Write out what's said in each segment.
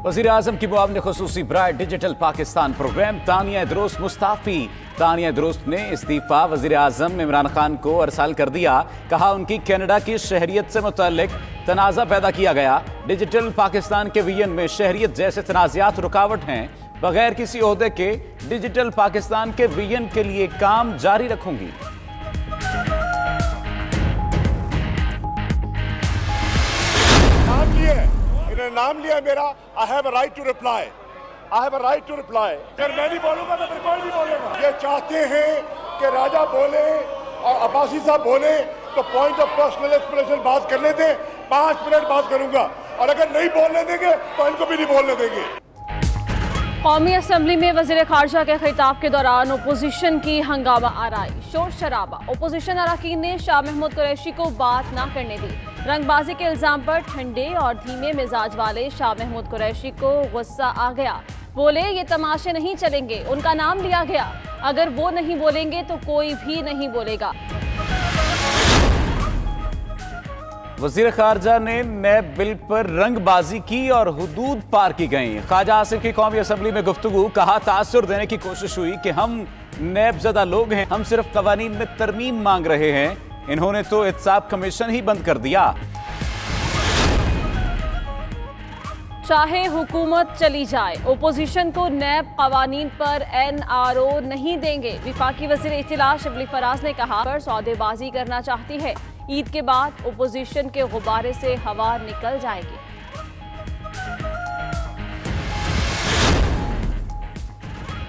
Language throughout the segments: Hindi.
वज़ीर-ए-आज़म की मुआविन ख़ुसूसी बराए डिजिटल पाकिस्तान प्रोग्राम तानिया दुरुस्त मुस्ताफ़ी। तानिया दुरुस्त ने इस्तीफ़ा वज़ीर-ए-आज़म इमरान खान को अरसाल कर दिया। कहा उनकी कनाडा की शहरियत से मुतल्लिक तनाज़ा पैदा किया गया। डिजिटल पाकिस्तान के विजन में शहरियत जैसे तनाज़ात रुकावट हैं। बगैर किसी ओहदे के डिजिटल पाकिस्तान के विजन के लिए काम जारी रखूंगी। नाम लिया मेरा, I have a right to reply, I have a right to reply. अगर मैं नहीं बोलूंगा तो फिर कोई नहीं बोलेगा। ये चाहते हैं कि राजा बोले और अब्बासी साहब बोले तो पॉइंट ऑफ पर्सनल एक्सप्रेशन बात करने दें, 5 मिनट बात करूंगा, और अगर नहीं बोलने देंगे तो इनको भी नहीं बोलने देंगे। कौमी असम्बली में वज़ीर ख़ारजा के खिताब के दौरान अपोजिशन की हंगामा आराई, शोर शराबा। अपोजिशन अरकान ने शाह महमूद कुरैशी को बात ना करने दी। रंगबाजी के इल्ज़ाम पर ठंडे और धीमे मिजाज वाले शाह महमूद कुरैशी को गुस्सा आ गया। बोले ये तमाशे नहीं चलेंगे, उनका नाम लिया गया, अगर वो नहीं बोलेंगे तो कोई भी नहीं बोलेगा। वज़ीर ख़ारजा ने नैब बिल पर रंगबाजी की और हुदूद पार की गई। ख्वाजा आसिफ की कौमी असम्बली में गुफ्तगू। कहा तासुर देने की कोशिश हुई कि हम नैब ज़दा लोग हैं, हम सिर्फ कवानीन में तरमीम मांग रहे हैं। इन्होंने तो एहतसाब कमीशन ही बंद कर दिया। चाहे हुकूमत चली जाए, ओपोजिशन को नैब कवानीन पर NRO नहीं देंगे। विफाकी वज़ीर इत्तला शिबली फराज ने कहा पर सौदेबाजी करना चाहती है। ईद के बाद ओपोजिशन के गुब्बारे से हवा निकल जाएगी।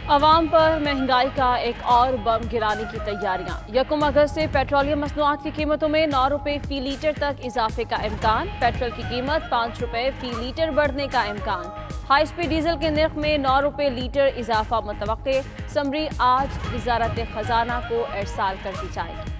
अवाम पर महंगाई का एक और बम गिराने की तैयारियां। 1 अगस्त से पेट्रोलियम मसनूआत की कीमतों में 9 रुपये फी लीटर तक इजाफे का इम्कान। पेट्रोल की कीमत 5 रुपये फी लीटर बढ़ने का इम्कान। हाई स्पीड डीजल के नर्ख में 9 रुपये लीटर इजाफा मुतवक्के। समरी आज वज़ारत खजाना को इरसाल कर दी जाएगी।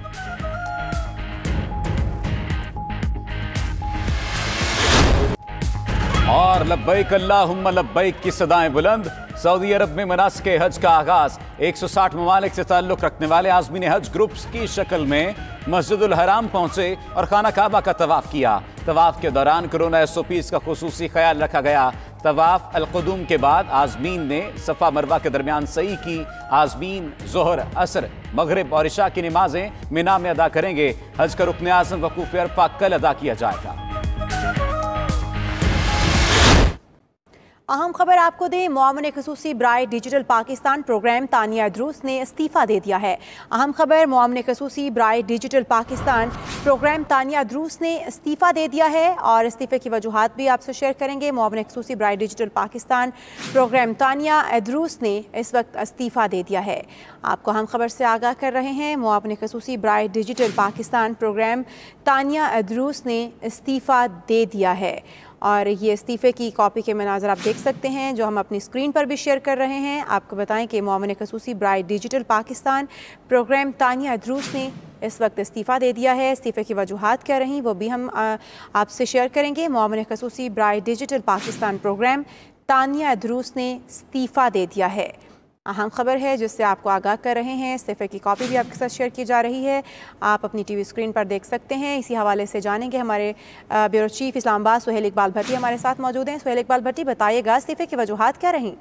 और लब्बैक अल्लाहुम्मा लब्बैक की सदाएं बुलंद। सऊदी अरब में मनासिक हज का आगाज। 160 ममालिक से ताल्लुक रखने वाले आज़मीन हज ग्रुप्स की शक्ल में मस्जिदुल हराम पहुंचे और खाना काबा का तवाफ किया। तवाफ के दौरान कोरोना SOPs का खुसूसी ख्याल रखा गया। तवाफ अल-कुदूम के बाद आज़मीन ने सफ़ा मरवा के दरमियान सई की। आज़मीन ज़ोहर, असर, मगरिब और इशा की नमाजें मिना में अदा करेंगे। हज का रुकन आज़म वकूफ़ अरफा कल अदा किया जाएगा। अहम खबर आपको दें, मुआविन ख़ुसूसी बराए डिजिटल पाकिस्तान प्रोग्राम तानिया दुरुस्त ने इस्तीफ़ा दे दिया है। अहम खबर, मुआविन ख़ुसूसी बराए डिजिटल पाकिस्तान प्रोग्राम तानिया दुरुस्त ने इस्तीफ़ा दे दिया है और इस्तीफ़े की वजूहात भी आपसे शेयर करेंगे। मुआविन ख़ुसूसी बराए डिजिटल पाकिस्तान प्रोग्राम तानिया दुरुस्त ने इस वक्त इस्तीफ़ा दे दिया है। आपको अहम खबर से आगाह कर रहे हैं। मुआविन ख़ुसूसी बराए डिजिटल पाकिस्तान प्रोग्राम तानिया दुरुस्त ने इस्तीफ़ा दे दिया है और ये इस्तीफ़े की कॉपी के मनाज़र आप देख सकते हैं जो हम अपनी स्क्रीन पर भी शेयर कर रहे हैं। आपको बताएं कि मुआविन ख़ुसूसी बराए डिजिटल पाकिस्तान प्रोग्राम तानिया दुरुस्त ने इस वक्त इस्तीफ़ा दे दिया है। इस्तीफ़े की वजूहात क्या रहीं वो भी हम आपसे शेयर करेंगे। मुआविन ख़ुसूसी बराए डिजिटल पाकिस्तान प्रोग्राम तानिया दुरुस्त ने इस्तीफ़ा दे दिया है। अहम खबर है जिससे आपको आगाह कर रहे हैं। इस्तीफ़े की कॉपी भी आपके साथ शेयर की जा रही है, आप अपनी TV स्क्रीन पर देख सकते हैं। इसी हवाले से जानेंगे हमारे ब्यूरो चीफ इस्लामाबाद सुहेल इकबाल भट्टी हमारे साथ मौजूद हैं। सुहेल इकबाल भट्टी, बताइएगा इस्तीफ़े की वजूहात क्या रहीं?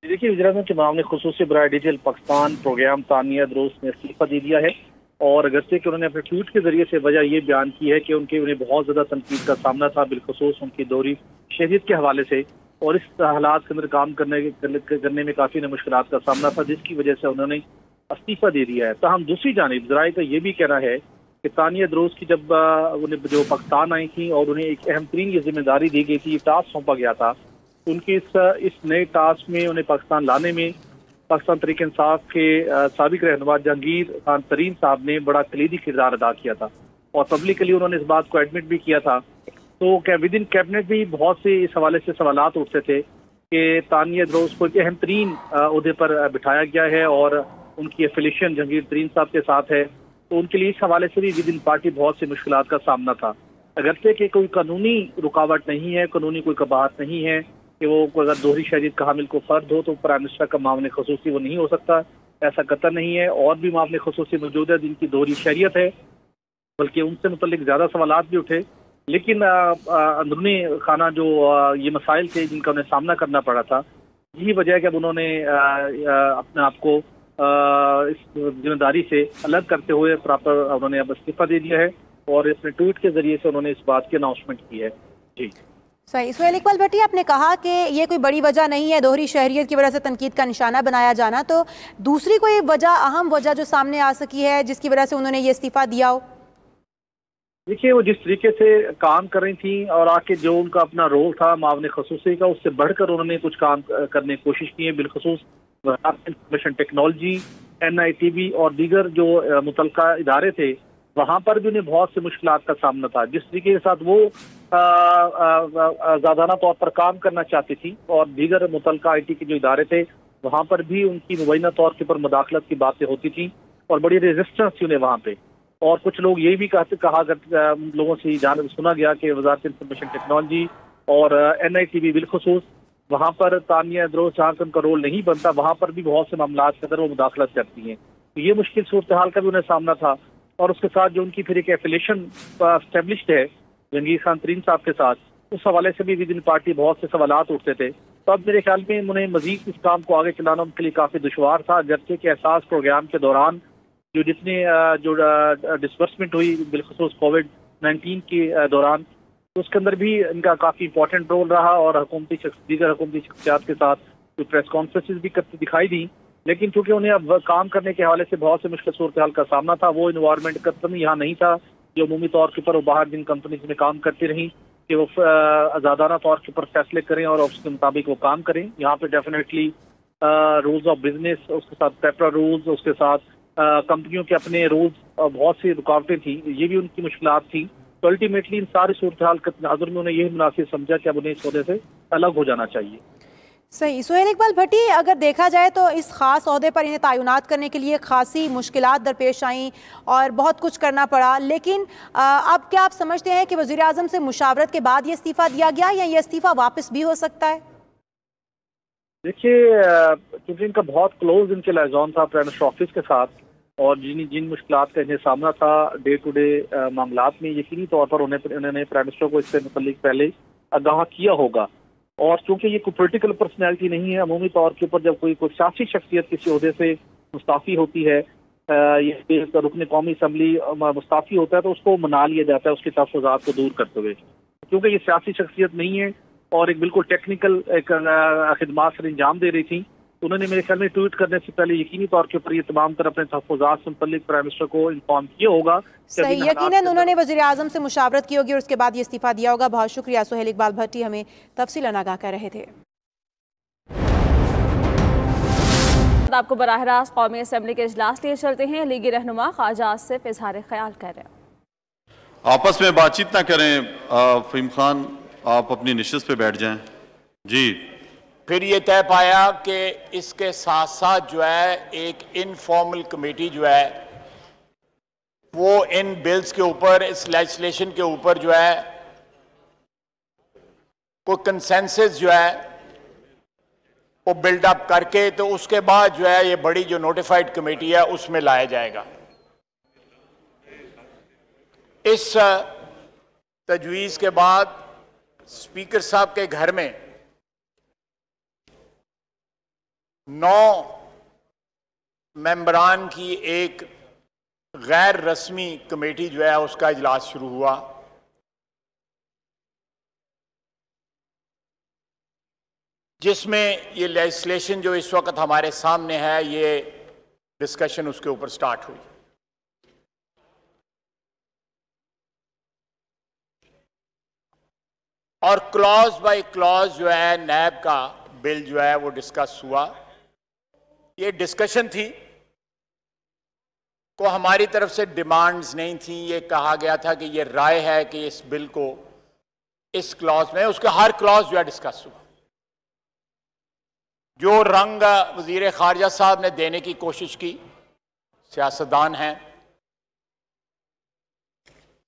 देखिए, वज़ीर-ए-आज़म के मामले ख़ुसूसी बराए डिजिटल पाकिस्तान प्रोग्राम तानिया दुरुस्त ने इस्तीफ़ा दे दिया है और अगरचे कि उन्होंने अपने ट्वीट के जरिए से वजह ये बयान की है कि उन्हें बहुत ज़्यादा तनकीद का सामना था, बिलखुसूस उनकी दोहरी शहरियत के हवाले से, और इस हालात के अंदर काम करने में काफ़ी मुश्किलात का सामना था, जिसकी वजह से उन्होंने इस्तीफ़ा दे दिया है। ताहम दूसरी जानिब ज़राए का ये भी कहना है कि तानिया दुरुस्त की जब उन्हें जो पाकिस्तान आई थी और उन्हें एक अहम तरीन ये जिम्मेदारी दी गई थी, टास्क सौंपा गया था, उनके इस नए टास्क में उन्हें पाकिस्तान लाने में पाकिस्तान तहरीक इंसाफ के साबिक रहनुमा जहांगीर खान तरीन साहब ने बड़ा कलीदी किरदार अदा किया था और पब्लिकली उन्होंने इस बात को एडमिट भी किया था। तो विद इन कैबिनेट भी बहुत से इस हवाले से सवालात उठते थे कि तानिया दुरुस्त को एक अहम तरीन ओहदे पर बिठाया गया है और उनकी एफिलिएशन जहांगीर तरीन साहब के साथ है, तो उनके लिए इस हवाले से भी विद इन पार्टी बहुत सी मुश्किलात का सामना था। अगरचे कि कोई कानूनी रुकावट नहीं है, कानूनी कोई कबाहत नहीं है कि वो अगर दोहरी शहरियत का हामिल को फर्द हो तो प्राइम मिनिस्टर का मामले ख़ुसूसी वो नहीं हो सकता, ऐसा कतई नहीं है। और भी मामले ख़ुसूसी मौजूद है जिनकी दोहरी शहरियत है, बल्कि उनसे मुतल्लिक ज़्यादा सवालात भी उठे लेकिन अंदरूनी खाना जो ये मसाइल थे जिनका उन्हें सामना करना पड़ा था, यही वजह है कि अब उन्होंने अपने आप को इस जिम्मेदारी से अलग करते हुए प्रॉपर उन्होंने अब इस्तीफा दे दिया है और इसमें ट्वीट के जरिए से उन्होंने इस बात की अनाउंसमेंट की है। जी सही। सुहेल इकबाल भट्टी, आपने कहा कि ये कोई बड़ी वजह नहीं है दोहरी शहरियत की वजह से तनकीद का निशाना बनाया जाना, तो दूसरी कोई वजह, अहम वजह जो सामने आ सकी है जिसकी वजह से उन्होंने ये इस्तीफा दिया हो? देखिए, वो जिस तरीके से काम कर रही थी और आके जो उनका अपना रोल था मावने खसूसी का, उससे बढ़कर उन्होंने कुछ काम करने की कोशिश की है। बिलखसूस इंफॉर्मेशन टेक्नोलॉजी, NITV और दीगर जो मुतलका इदारे थे, वहाँ पर भी उन्हें बहुत से मुश्किलात का सामना था। जिस तरीके के साथ वो आज़ादाना तौर पर काम करना चाहती थी और दीगर मुतलका IT के जो इदारे थे, वहाँ पर भी उनकी मुबैना तौर के ऊपर मुदाखलत की बातें होती थी और बड़ी रेजिस्टेंस थी उन्हें वहाँ पे। और कुछ लोग ये भी लोगों से सुना गया कि वज़ारत इंफॉर्मेशन टेक्नोलॉजी और NITV बिलखसूस वहाँ पर तानिया इद्रोस जहाँ से उनका रोल नहीं बनता, वहाँ पर भी बहुत से मामलात के अंदर वो मुदाखलत करती हैं। तो ये मुश्किल सूरत हाल का भी उन्हें सामना था और उसके साथ जो उनकी फिर एक एफिलेशन एस्टेब्लिश्ड है जहांगीर खान तरीन साहब के साथ, उस हवाले से भी विद इन पार्टी बहुत से सवालात उठते थे। तो अब मेरे ख्याल में उन्हें मजीद इस काम को आगे चलाना उनके लिए काफ़ी दुश्वार था, जबकि कि एहसास प्रोग्राम के दौरान जो जितने डिस्बर्समेंट हुई बिलखसूस COVID-19 के दौरान, तो उसके अंदर भी इनका काफ़ी इंपॉर्टेंट रोल रहा और दीगर हुकूमती शख्सियात के साथ जो प्रेस कॉन्फ्रेंसेज भी करती दिखाई दी। लेकिन चूंकि उन्हें अब काम करने के हवाले से बहुत से मुश्किल सूरत हाल का सामना था, वो इन्वायरमेंट कतई यहाँ नहीं था जो अमूमी तौर के ऊपर वो बाहर जिन कंपनीज में काम करती रहीं कि वो आज़ादाना तौर के ऊपर फैसले करें और उसके मुताबिक वो काम करें। यहाँ पे डेफिनेटली रूल्स ऑफ बिजनेस, उसके साथ पेपरा रूल्स, उसके साथ कंपनियों के अपने रूल्स, बहुत सी रुकावटें थी, ये भी उनकी मुश्किलात थी। तो अल्टीमेटली इन सारी सूरत हाल के नज़र में उन्हें यही मुनासिब समझा कि अब उन्हें इस ओहदे से अलग हो जाना चाहिए। सही। सुहेल इकबाल भट्टी, अगर देखा जाए तो इस खास ओहदे पर इन्हें तैनात करने के लिए खासी मुश्किलात दरपेश आईं और बहुत कुछ करना पड़ा, लेकिन अब क्या आप समझते हैं कि वज़ीर आज़म से मुशावरत के बाद ये इस्तीफ़ा दिया गया या ये इस्तीफ़ा वापस भी हो सकता है? देखिए, क्योंकि इनका बहुत क्लोज इनके लाइजॉन था प्राइम मिनिस्टर ऑफिस के साथ और जिन मुश्किलात का इन्हें सामना था डे टू डे मामलात में, यकीनी तौर पर उन्होंने प्राइम मिनिस्टर को इससे मुतल्लिक पहले आगाह किया होगा। और चूंकि ये कोई पोलिटिकल पर्सनैलिटी नहीं है, अमूमी तौर के ऊपर जब कोई सियासी शख्सियत किसी ओहदे से मुस्ताफ़ी होती है, ये रुकन कौमी असम्बली मुस्ताफ़ी होता है, तो उसको मना लिया जाता है उसके तहफ़्फ़ुज़ात को दूर करते हुए। क्योंकि ये सियासी शख्सियत नहीं है और एक बिल्कुल टेक्निकल एक खिदमात से अंजाम दे रही थी, तो उन्होंने मेरे ख्याल में ट्वीट करने से पहले यकीनी तौर के ऊपर ये तमाम तरह अपने तहफ़्फ़ुज़ात से मुतल्लिक प्राइम मिनिस्टर को इन्फॉर्म किया होगा। सही, यकीनन उन्होंने वज़ीर आज़म से मुशावरत की होगी और उसके बाद ये इस्तीफ़ा दिया होगा। बहुत शुक्रिया सुहेल इकबाल भट्टी, हमें तफसीलन आगाह कर रहे थे। आपको बराह रास्त कौमी असम्बली के इजलास लिए चलते हैं। लीगी रहनुमा ख्वाजा आसिफ इजहार ख्याल कर रहे हैं। आपस में बातचीत ना करें। फ़हीम खान, आप अपनी निशिस्त पे बैठ जाएं। जी। फिर ये तय पाया कि इसके साथ साथ जो है एक इनफॉर्मल कमेटी जो है वो इन बिल्स के ऊपर, इस लेजिस्लेशन के ऊपर जो है कोई कंसेंसस जो है वो बिल्डअप करके, तो उसके बाद जो है ये बड़ी जो नोटिफाइड कमेटी है उसमें लाया जाएगा। इस तजवीज़ के बाद स्पीकर साहब के घर में 9 मेंबरान की एक गैर रस्मी कमेटी जो है उसका इजलास शुरू हुआ। जिसमें ये लेजिस्लेशन जो इस वक्त हमारे सामने है, ये डिस्कशन उसके ऊपर स्टार्ट हुई। और क्लॉज बाय क्लॉज जो है नैब का बिल जो है वो डिस्कस हुआ। ये डिस्कशन थी को हमारी तरफ से डिमांड्स नहीं थी, ये कहा गया था कि ये राय है कि इस बिल को इस क्लॉज में, उसका हर क्लॉज जो है डिस्कस हुआ। जो रंग वजीर खारजा साहब ने देने की कोशिश की, सियासतदान हैं,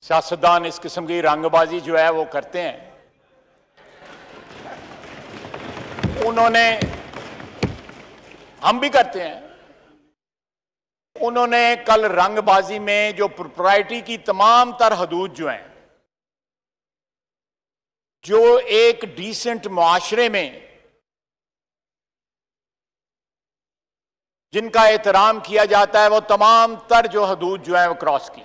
सियासतदान इस किस्म की रंगबाजी जो है वो करते हैं। उन्होंने, हम भी करते हैं, उन्होंने कल रंगबाजी में जो प्रोप्राइटी की तमाम तर हदूद जो हैं जो एक डिसेंट मुआशरे में जिनका एहतराम किया जाता है, वो तमाम तर जो हदूद जो है वो क्रॉस की।